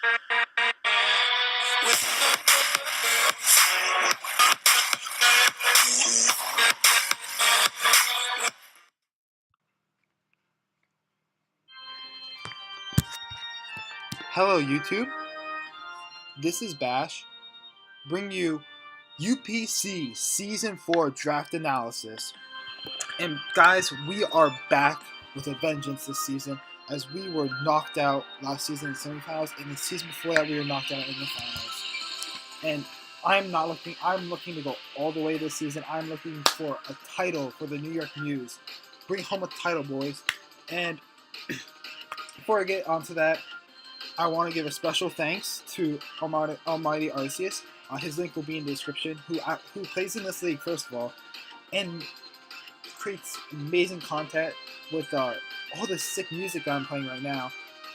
Hello YouTube, this is Bash, bring you UPC Season 4 Draft Analysis. And guys, we are back with a vengeance this season as we were knocked out last season in the semifinals, and the season before that we were knocked out in the finals. And I'm looking to go all the way this season. I'm looking for a title for the New York Muse. Bring home a title, boys. And before I get onto that, I want to give a special thanks to Almighty Arceus. His link will be in the description. Who plays in this league first of all, and creates amazing content with all the sick music that I'm playing right now.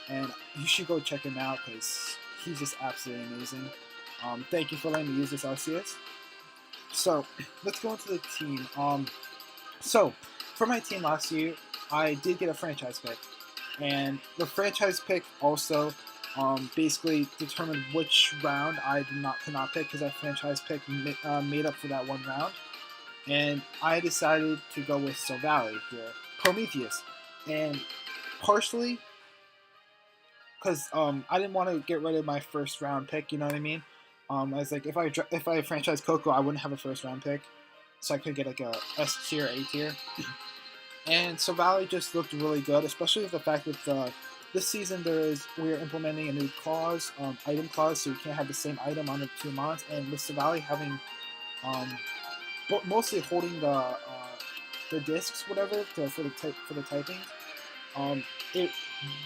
And you should go check him out because he's just absolutely amazing. Thank you for letting me use this Arceus. So let's go into the team. So for my team last year, I did get a franchise pick. And the franchise pick also basically determined which round I could not pick because that franchise pick made up for that one round. And I decided to go with Silvally here, Prometheus. And partially because I didn't want to get rid of my first round pick, you know what I mean? I was like, if I franchise Coco, I wouldn't have a first round pick. So I could get like a S tier, A tier. And Silvally just looked really good, especially with the fact that this season we're implementing a new clause, item clause, so you can't have the same item on the two mons. And with Silvally having, mostly holding the discs, whatever, for the typing, it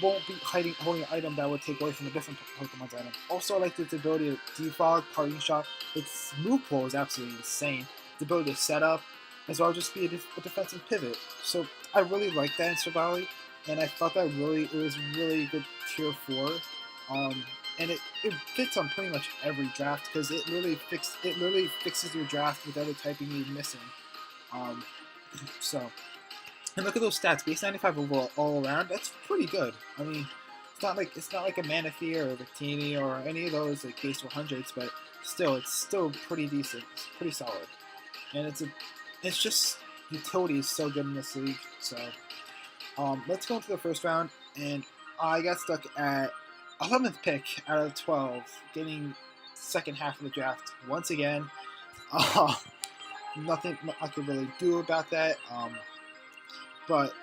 won't be holding an item that would take away from a different Pokemon's item. Also, I like its ability to defog, parting shot. Its move pool is absolutely insane. The ability to set up, as well as just be a defensive pivot. So I really like that in Silvally, and I thought that it was really good tier 4. And it fits on pretty much every draft because it literally fixes your draft without the typing you're missing. So, and look at those stats, base 95 overall all around. That's pretty good. I mean, it's not like a Manaphy or a Victini or any of those like base 100s, but still, it's still pretty decent. It's pretty solid, and it's just utility is so good in this league. So let's go into the first round, and I got stuck at 11th pick out of 12, getting second half of the draft once again. Nothing I could really do about that, but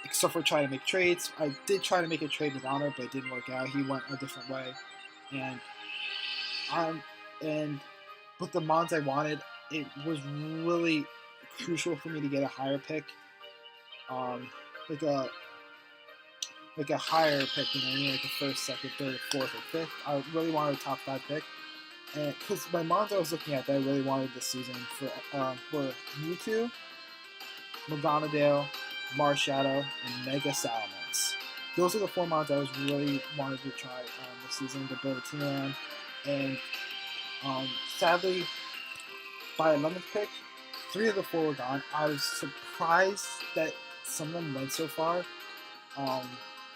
except for trying to make trades. I did try to make a trade with Honor, but it didn't work out. He went a different way, and with the mons I wanted, it was really crucial for me to get a higher pick, like a higher pick, you know what I mean, like a first, second, third, fourth, or fifth. I really wanted a top 5 pick, and because my mons I was looking at that I really wanted this season were Mewtwo, Magonadale, Marshadow, and Mega Salamence. Those are the 4 mons I was really wanted to try this season to build a team around, and sadly, by 11th pick, 3 of the 4 were gone. I was surprised that some of them went so far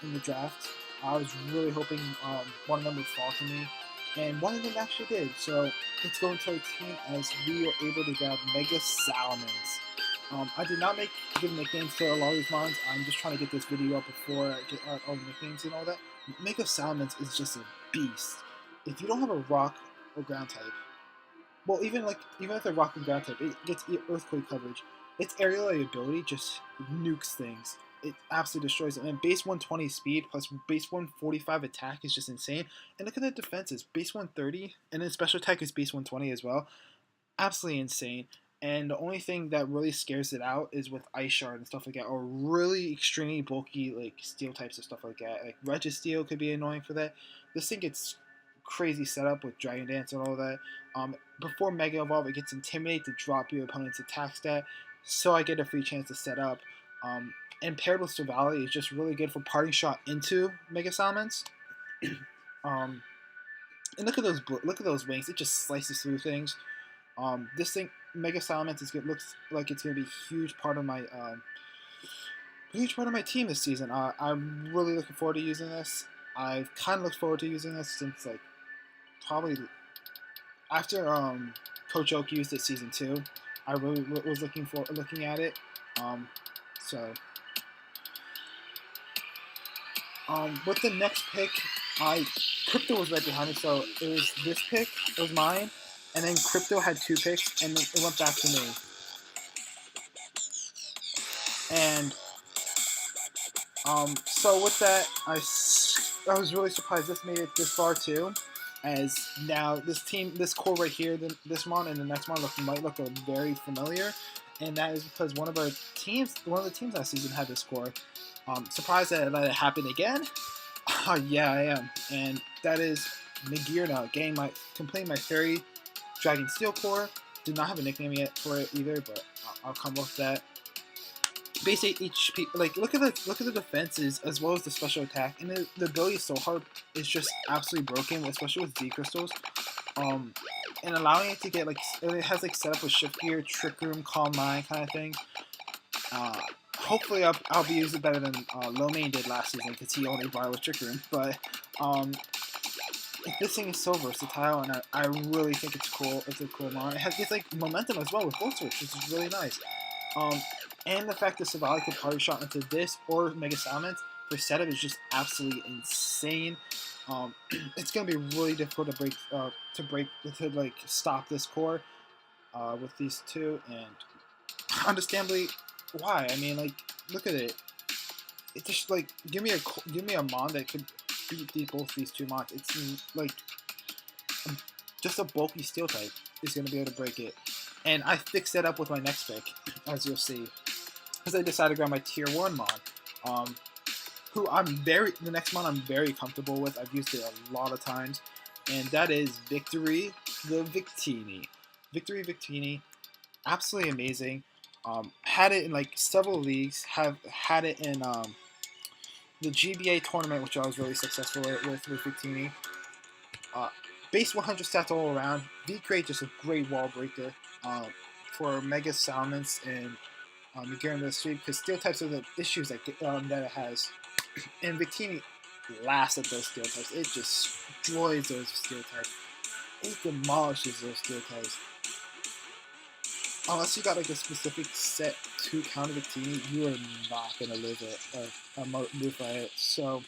in the draft. I was really hoping one of them would fall to me, and one of them actually did. So let's go into our team as we were able to grab Mega Salamence. I did not give nicknames to a lot of these mons. I'm just trying to get this video up before I get all the nicknames and all that. Mega Salamence is just a beast. If you don't have a rock or ground type, well, even with a rock and ground type, it gets earthquake coverage. Its aerial ability just nukes things. It absolutely destroys it. And base 120 speed plus base 145 attack is just insane. And look at the defenses. Base 130, and then special attack is base 120 as well. Absolutely insane. And the only thing that really scares it out is with Ice Shard and stuff like that, or really extremely bulky like steel types of stuff like that. Like Registeel could be annoying for that. This thing gets crazy setup with Dragon Dance and all that. Before Mega Evolve, it gets Intimidate to drop your opponent's attack stat, so I get a free chance to set up. And paired with Silvally, is just really good for parting shot into Mega Salamence. And look at those wings; it just slices through things. This thing, Mega Salamence, looks like it's going to be a huge part of my team this season. I'm really looking forward to using this. I've kind of looked forward to using this since like probably after Coach Oak used it season 2. I really was looking at it. Um, so with the next pick, Crypto was right behind me, so it was this pick, it was mine, and then Crypto had 2 picks, and then it went back to me. And so with that, I was really surprised this made it this far too, as now this core right here, this one and the next one might look very familiar, and that is because one of the teams last season had this core. Surprised that it happened again. Yeah, I am, and that is Nagirna completing my Fairy Dragon Steel core. Did not have a nickname yet for it either, but I'll come up with that. Basically, like look at the defenses as well as the special attack, and the ability is so hard. It's just absolutely broken, especially with Z crystals. And allowing it to get like it has like set up with Shift Gear, Trick Room, Calm Mind kind of thing. Hopefully, I'll be using it better than Lomain did last season because he only brought with Trick Room. But this thing is so versatile, and I really think it's cool. It's a cool mod. It's like momentum as well with Volt Switch, which is really nice. And the fact that Savali could party shot into this or Mega Salmons for setup is just absolutely insane. It's gonna be really difficult to like stop this core with these two, and understandably, why? I mean, like, look at it. It just like give me a mod that could beat both these two mods. It's like just a bulky steel type is gonna be able to break it, and I fixed that up with my next pick, as you'll see. Because I decided to grab my tier 1 mod, the next mod I'm very comfortable with. I've used it a lot of times, and that is Victory the Victini. Victory Victini, absolutely amazing. Had it in like several leagues. Have had it in the GBA tournament, which I was really successful with Victini. Base 100 stats all around. V-Crate, just a great wall breaker for Mega Salmons and Nagirna the Street, because steel types are the issues that it has. And Victini laughs at those steel types. It just destroys those steel types. It demolishes those steel types. Unless you got like a specific set to counter Victini, you are not gonna live it or move by it. So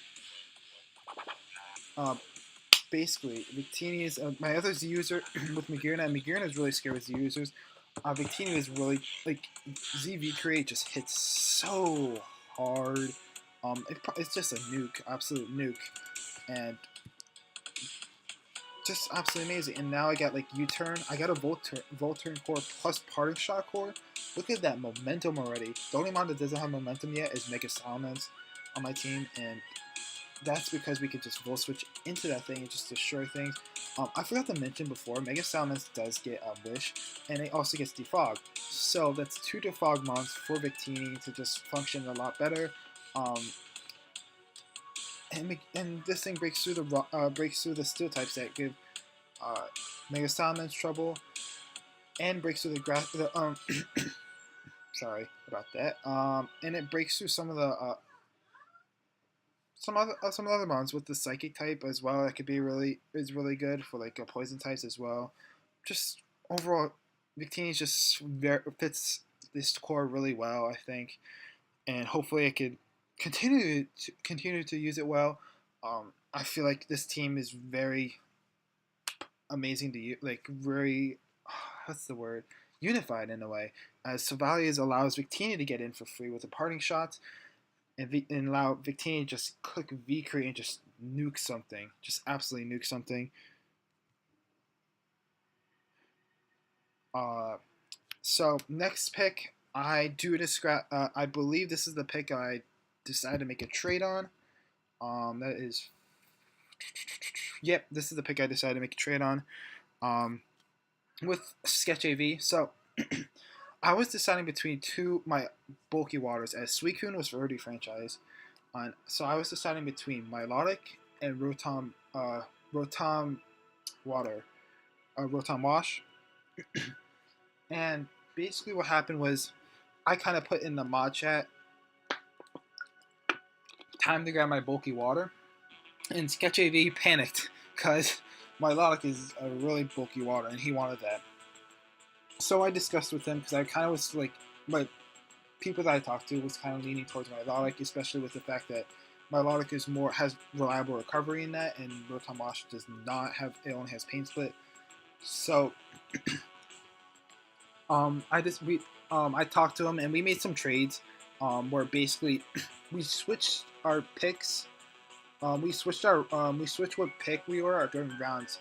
basically, Victini is my other Z user with Nagirna, and Nagirna is really scared with Z users. Victini is really like ZV Create just hits so hard. It's just a nuke, absolute nuke, and just absolutely amazing. And now I got like U-turn. I got a Volt-turn core plus Parting Shot core. Look at that momentum already. The only mod that doesn't have momentum yet is Mega Salmons on my team, and that's because we could just Volt Switch into that thing and just destroy things. I forgot to mention before, Mega Salmons does get a Wish, and it also gets Defog. So that's 2 Defog mods for Victini to just function a lot better. And this thing breaks through the steel types that give Mega Salmons trouble, and breaks through the sorry about that. And it breaks through some of the some other mons with the psychic type as well. That could be really good for like poison types as well. Just overall, Victini just fits this core really well, I think, and hopefully I could continue to use it well. I feel like this team is very amazing to use, like very what's the word, unified in a way, as Savalias allows Victini to get in for free with the parting shots, and allow Victini to just click V-Create and just nuke something, just absolutely nuke something. So next pick, I believe this is the pick I decided to make a trade on. That is, yep, this is the pick I decided to make a trade on. With Sketch AV. So I was deciding between my bulky waters, as Suicune was already franchise. So I was deciding between Milotic and Rotom Water, Rotom Wash. And basically what happened was I kind of put in the mod chat, time to grab my bulky water. And Sketch AV panicked because my Logic is a really bulky water, and he wanted that. So I discussed with him because I kind of was like, my people that I talked to was kind of leaning towards my Logic, especially with the fact that my Logic has reliable recovery in that, and Rotom Wash does not have, it only has Pain Split. So I talked to him and we made some trades, where basically we switched our picks. We switched what pick we were during rounds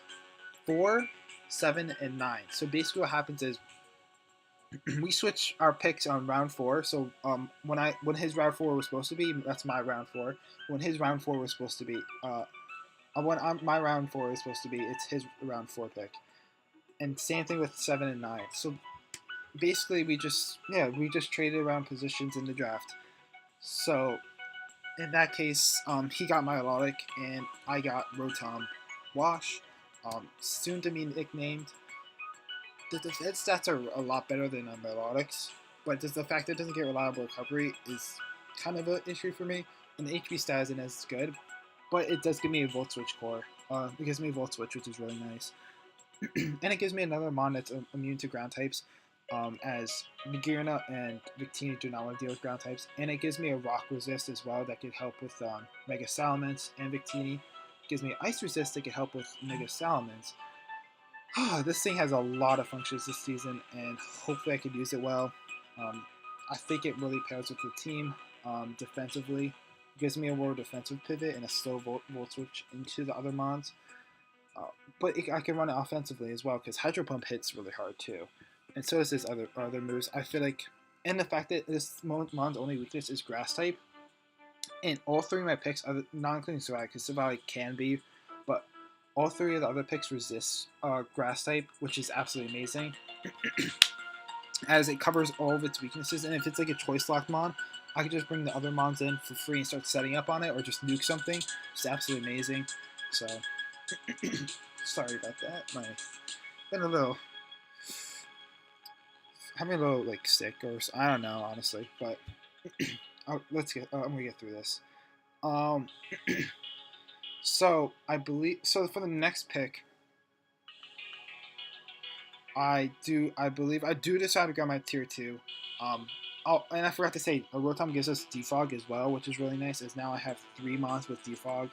4, 7, and 9. So basically, what happens is we switch our picks on round 4. So when his round 4 was supposed to be, that's my round 4. When his round 4 was supposed to be, my round 4 is supposed to be, it's his round 4 pick. And same thing with 7 and 9. So basically, we just traded around positions in the draft. So in that case, he got Milotic and I got Rotom Wash, soon to be nicknamed. The defense stats are a lot better than Milotic's, but just the fact that it doesn't get reliable recovery is kind of an issue for me. And the HP stat isn't as good, but it does give me a Volt Switch core. It gives me a Volt Switch, which is really nice. And it gives me another Mon that's immune to ground types, as Nagirna and Victini do not want to deal with ground types. And it gives me a Rock Resist as well that could help with Mega Salamence, and Victini. It gives me Ice Resist that could help with Mega Salamence. This thing has a lot of functions this season, and hopefully I could use it well. I think it really pairs with the team defensively. It gives me a more defensive pivot and a slow volt switch into the other Mons. But I can run it offensively as well because Hydro Pump hits really hard too, and so does his other moves. I feel like, and the fact that this Mon's only weakness is Grass type, and all three of my picks, not including Savai, because Savai can be, but all three of the other picks resist Grass type, which is absolutely amazing, as it covers all of its weaknesses. And if it's like a choice lock Mon, I can just bring the other Mons in for free and start setting up on it, or just nuke something. It's absolutely amazing. So. Sorry about that. Been a little having a little like sick, or I don't know honestly, but I'm gonna get through this. So I believe for the next pick, I believe I do decide to go my tier 2. And I forgot to say, Rotom gives us defog as well, which is really nice. As now I have 3 Mons with defog.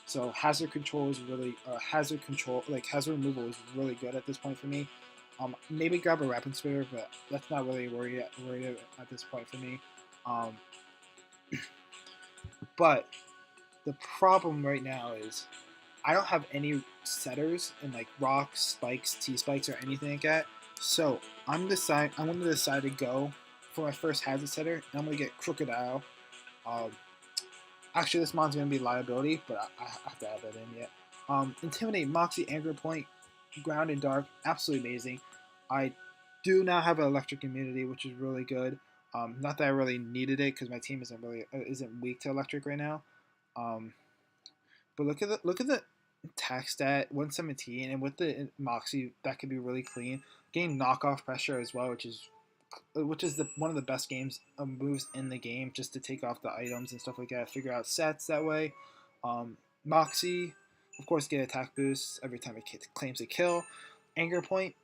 So hazard control is really hazard removal is really good at this point for me. Maybe grab a Rapid Spitter, but that's not really worried at this point for me. But the problem right now is I don't have any setters in like rocks, spikes, T-spikes, or anything like that. So I'm going to decide to go for my first hazard setter, and I'm going to get Crocodile. Actually, this Mon's going to be liability, but I have to add that in yet. Intimidate, Moxie, Anger Point, Ground and Dark, absolutely amazing. I do now have an electric immunity, which is really good. Not that I really needed it because my team isn't weak to electric right now. But look at the attack stat 117, and with the Moxie that could be really clean. Getting knockoff pressure as well, which is one of the best moves in the game, just to take off the items and stuff like that. Figure out sets that way. Moxie, of course, get attack boosts every time it claims a kill. Anger Point,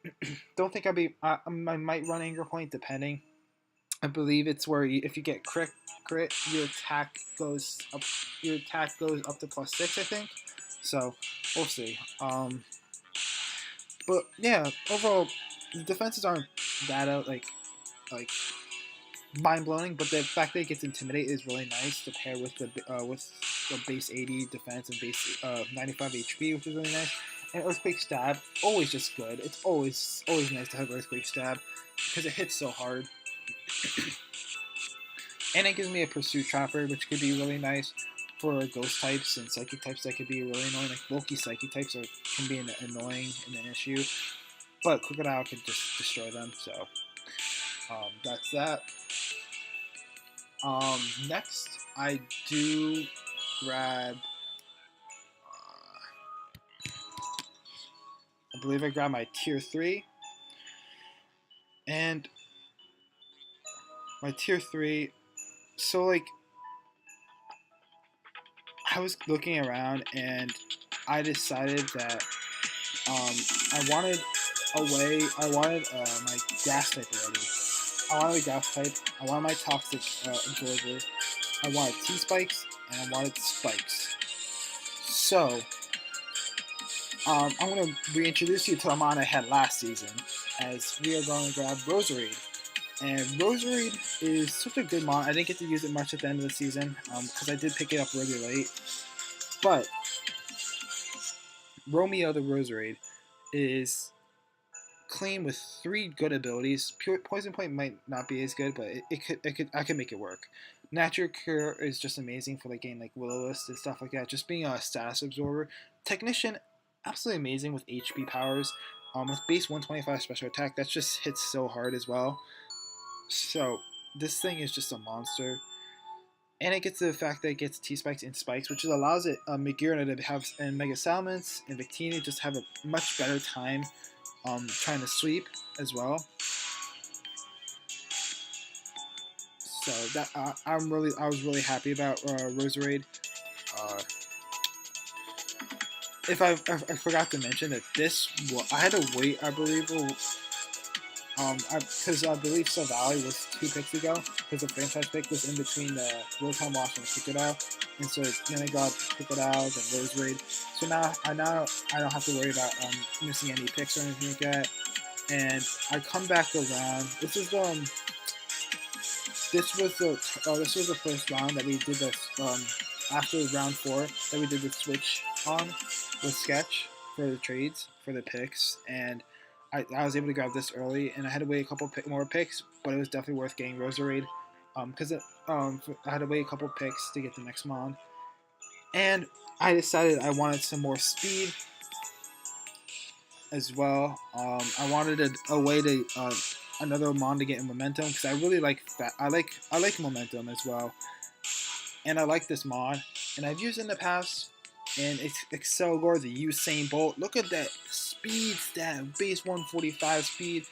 don't think I might run Anger Point depending. I believe it's where if you get crit, your attack goes up. Your attack goes up to +6, I think. So we'll see. But yeah, overall, the defenses aren't that like mind blowing. But the fact that it gets Intimidate is really nice to pair with the base 80 defense and base 95 HP, which is really nice. And Earthquake Stab, always just good. It's always nice to have Earthquake Stab because it hits so hard. And it gives me a Pursuit Trapper, which could be really nice for Ghost types and Psychic types that could be really annoying. Like bulky Psychic types can be annoying and an issue, but Crocodile can just destroy them. So that's that. Next, I do grab. I believe I grabbed my tier 3, and my tier 3. So like, I was looking around and I decided that I wanted I wanted my grass type already. I wanted a grass type. I wanted my toxic absorber. I wanted T-spikes and I wanted spikes. So I'm going to reintroduce you to a mon I had last season, as we are going to grab Roserade. And Roserade is such a good mon. I didn't get to use it much at the end of the season because I did pick it up really late. But Romeo the Roserade is clean with 3 good abilities. Pure Poison Point might not be as good, but I could make it work. Natural Cure is just amazing for like getting like Will-O-Wisp and stuff like that. Just being a status absorber. Technician, absolutely amazing with HP powers. With base 125 special attack, that just hits so hard as well. So this thing is just a monster. And it gets the fact that it gets T-Spikes and Spikes, which allows it Magirna to have, and Mega Salamence and Victini just have a much better time trying to sweep as well. So that I was really happy about Roserade. If I forgot to mention that I had to wait, I believe, because I believe Snow Valley was 2 picks ago, because the franchise pick was in between the Rotom Wash and Crocodile, and so then I got Crocodile and Roserade. So now I don't have to worry about missing any picks or anything like that. And I come back around. This was the first round that we did this after round 4 that we did the switch on with Sketch for the trades for the picks, and I was able to grab this early, and I had to wait a couple more picks, but it was definitely worth getting Roserade because I had to wait a couple picks to get the next mon, and I decided I wanted some more speed as well. I wanted a way to another mon to get in momentum because I really like that. I like momentum as well, and I like this mod, and I've used it in the past. And it's Excelgor, the Usain Bolt. Look at that speed stat, base 145 speed,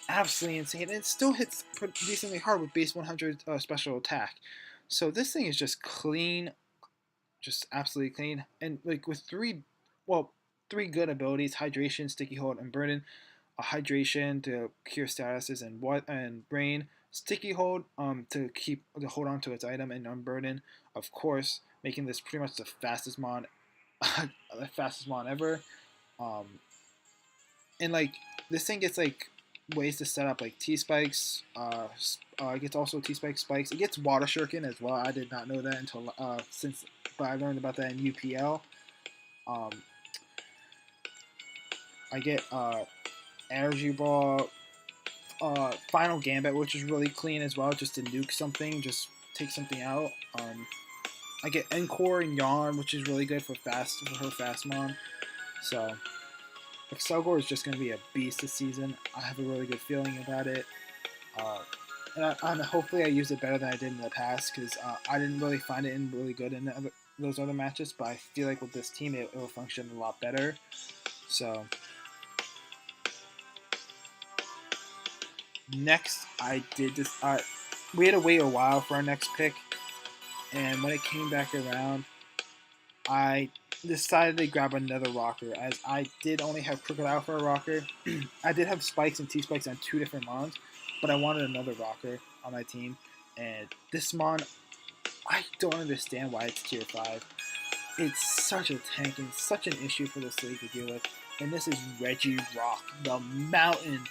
absolutely insane. And it still hits decently hard with base 100 special attack. So this thing is just clean, just absolutely clean. And like with three good abilities: hydration, sticky hold, and burden. A hydration to cure statuses and brain. Sticky hold to hold on to its item, and unburden, of course, making this pretty much the fastest mon ever. Um, and like this thing gets like ways to set up like T spikes. It gets also T spikes. It gets water shuriken as well. I did not know that until but I learned about that in UPL. I get energy ball. Final Gambit, which is really clean as well, just to nuke something, just take something out. I get Encore and Yarn, which is really good for her fast mon. So Excelgor is just going to be a beast this season. I have a really good feeling about it. And hopefully I use it better than I did in the past, because I didn't really find it really good in those other matches, but I feel like with this team it will function a lot better. So next, I did this. We had to wait a while for our next pick, and when it came back around, I decided to grab another rocker, as I did only have Crocodile for a rocker. I did have Spikes and T-Spikes on 2 different mons, but I wanted another rocker on my team, and this mon, I don't understand why it's tier 5. It's such a tank and such an issue for this league to deal with, and this is Regirock, the Mountain.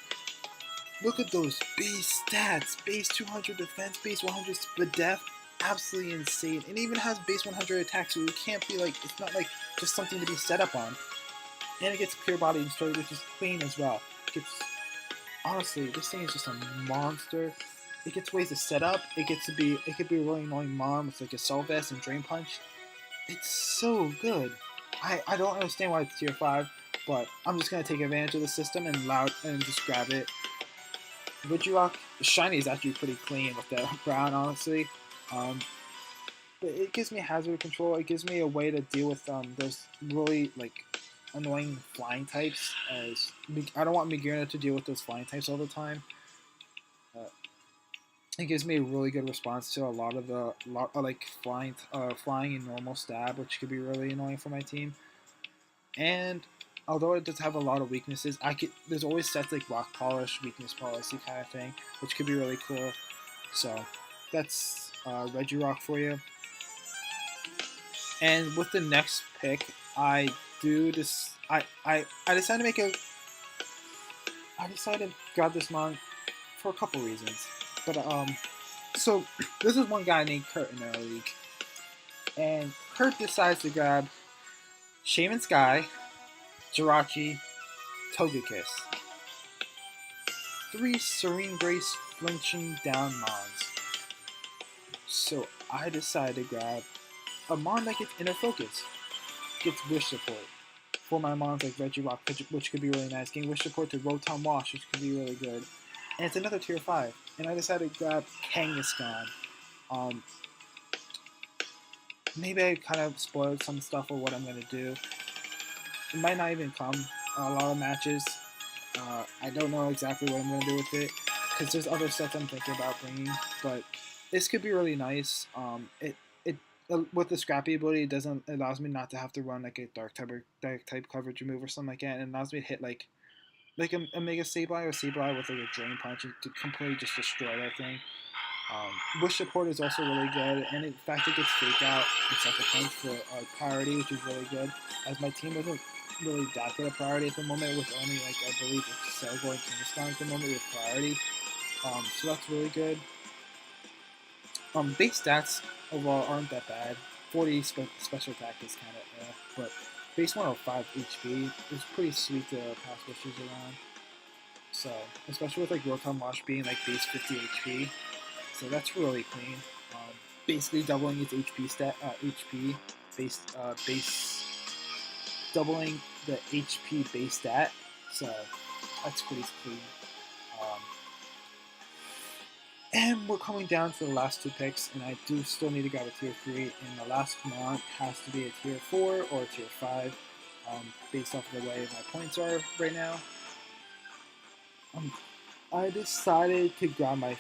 Look at those base stats. Base 200 defense, base 100 split def. Absolutely insane. And it even has base 100 attack, so it can't be like, it's not like just something to be set up on. And it gets clear body and story, which is clean as well. Honestly, this thing is just a monster. It gets ways to set up. It could be a really annoying mon with like Assault Vest and Drain Punch. It's so good. I don't understand why it's tier 5, but I'm just going to take advantage of the system and just grab it. Regirock shiny is actually pretty clean with the brown, honestly. But it gives me hazard control. It gives me a way to deal with those really like annoying flying types. As I don't want Magirna to deal with those flying types all the time. It gives me a really good response to a lot of the like flying in normal stab, which could be really annoying for my team. And although it does have a lot of weaknesses, there's always sets like rock polish, weakness policy kind of thing, which could be really cool. So that's Regirock for you. And with the next pick, I do this. I decided to make a. I decided to grab this mon for a couple reasons, but so this is one guy named Kurt in our league, and Kurt decides to grab Shaman Sky, Jirachi, Togekiss, three Serene Grace flinching down mons. So I decided to grab a mon that gets Inner Focus, gets Wish Support. For my mons like Regirock, which could be really nice. Getting Wish Support to Rotom Wash, which could be really good. And it's another tier 5. And I decided to grab Kangaskhan. Maybe I kind of spoiled some stuff of what I'm going to do. It might not even come a lot of matches. I don't know exactly what I'm going to do with it, because there's other sets I'm thinking about bringing. But this could be really nice. With the Scrappy ability, it allows me not to have to run like a dark type coverage move or something like that. And it allows me to hit like a Mega Sableye or Sableye with like a Drain Punch to completely just destroy that thing. Wish Support is also really good, and in fact it gets Fake Out and Sucker Punch for priority, which is really good. As my team doesn't really that good at priority at the moment, with only like I believe it's Cellboy and Kingston at the moment with priority. So that's really good. Base stats overall aren't that bad. 40 special attack is kind of but base 105 HP is pretty sweet to pass wishes around. So, especially with like Rotom Wash being like base 50 HP, so that's really clean. Basically doubling its HP base doubling the HP base stat. So that's pretty clean. And we're coming down to the last two picks, and I do still need to grab a tier 3, and the last one has to be a tier 4 or a tier 5, based off of the way my points are right now. I decided to grab my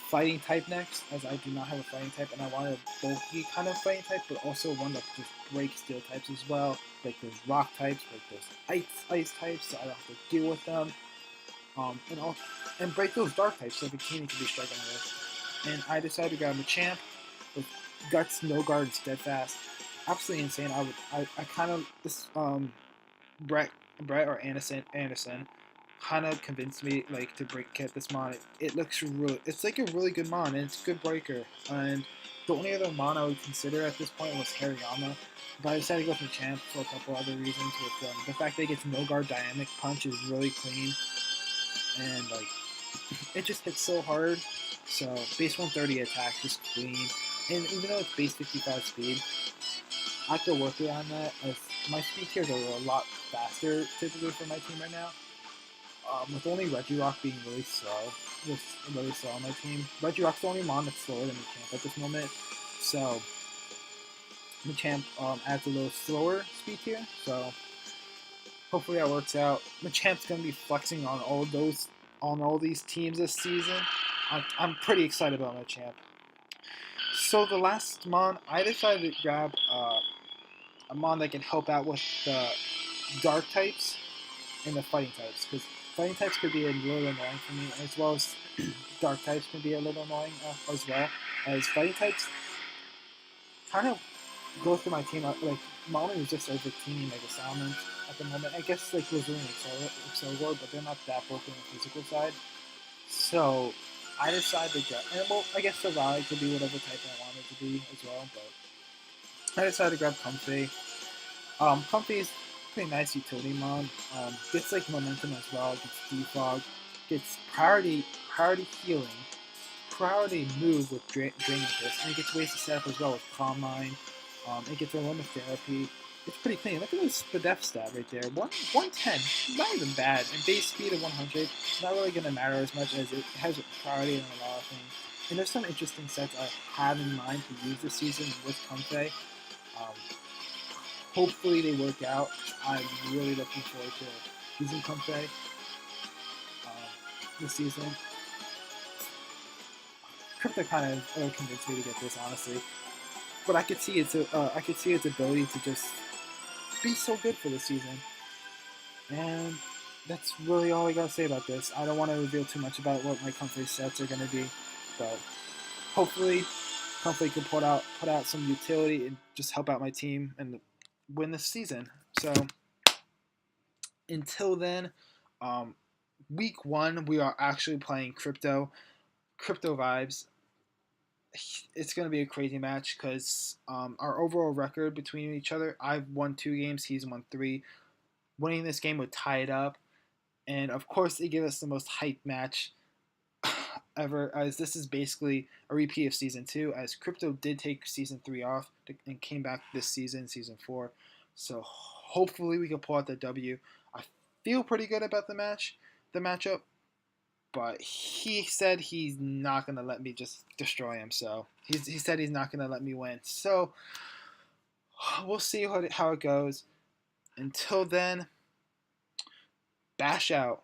fighting type next, as I do not have a fighting type, and I wanted a bulky kind of fighting type, but also one that just breaks steel types as well, like those rock types, like those ice types, so I don't have to deal with them. And break those dark types so the team can be struggling with. And I decided to grab Machamp with Guts, No Guard, and Steadfast. Absolutely insane. I kind of this Brett or Anderson kind of convinced me like to get this mon. It looks it's like a really good mon, and it's a good breaker. And the only other mon I would consider at this point was Hariyama, but I decided to go with Machamp for a couple other reasons. With the fact that it gets No Guard, Dynamic Punch is really clean. And like it just hits so hard. So base 130 attack just clean, and even though it's base 55 speed, I could work around that as my speed tiers are a lot faster typically for my team right now. With only Regirock being really slow on my team. Regirock's the only mon that's slower than Machamp at this moment, so Machamp adds a little slower speed tier. So hopefully that works out. Machamp's gonna be flexing on all these teams this season. I'm pretty excited about Machamp. So the last mon, I decided to grab a mon that can help out with the dark types and the fighting types, because fighting types could be a little annoying for me, as well as dark types can be a little annoying as well. As fighting types kind of go through my team, like Molly is just over teaming like a Salmon at the moment. I guess like was doing Excelgor, but they're not that broken on the physical side. So I decided to get, and well, I guess the Raleigh could be whatever type I want it to be as well, but I decided to grab Comfey. Comfey is pretty nice utility mon. Gets like momentum as well, gets defog, gets priority healing, priority move with Draining Fist, and it gets ways to set up as well with Calm Mind. It gets a limit therapy. It's pretty clean. Look at this Spadef stat right there. 110. Not even bad. And base speed of 100. Not really going to matter as much as it has priority on a lot of things. And there's some interesting sets I have in mind to use this season with Comfey. Hopefully they work out. I'm really looking forward to using Comfey this season. Crypto kind of convinced me to get this, honestly. But I could see its ability to just be so good for the season. And that's really all I gotta say about this. I don't want to reveal too much about what my comfy sets are gonna be, but hopefully, Comfy can put out some utility and just help out my team and win this season. So until then, um, week one we are actually playing crypto vibes. It's going to be a crazy match because our overall record between each other, I've won 2 games, he's won 3. Winning this game would tie it up, and of course they give us the most hype match ever, as this is basically a repeat of season 2, as Crypto did take season 3 off and came back this season, season 4. So hopefully we can pull out the W. I feel pretty good about the matchup, but he said he's not gonna let me just destroy him. So he said he's not gonna let me win. So we'll see how it goes. Until then, bash out.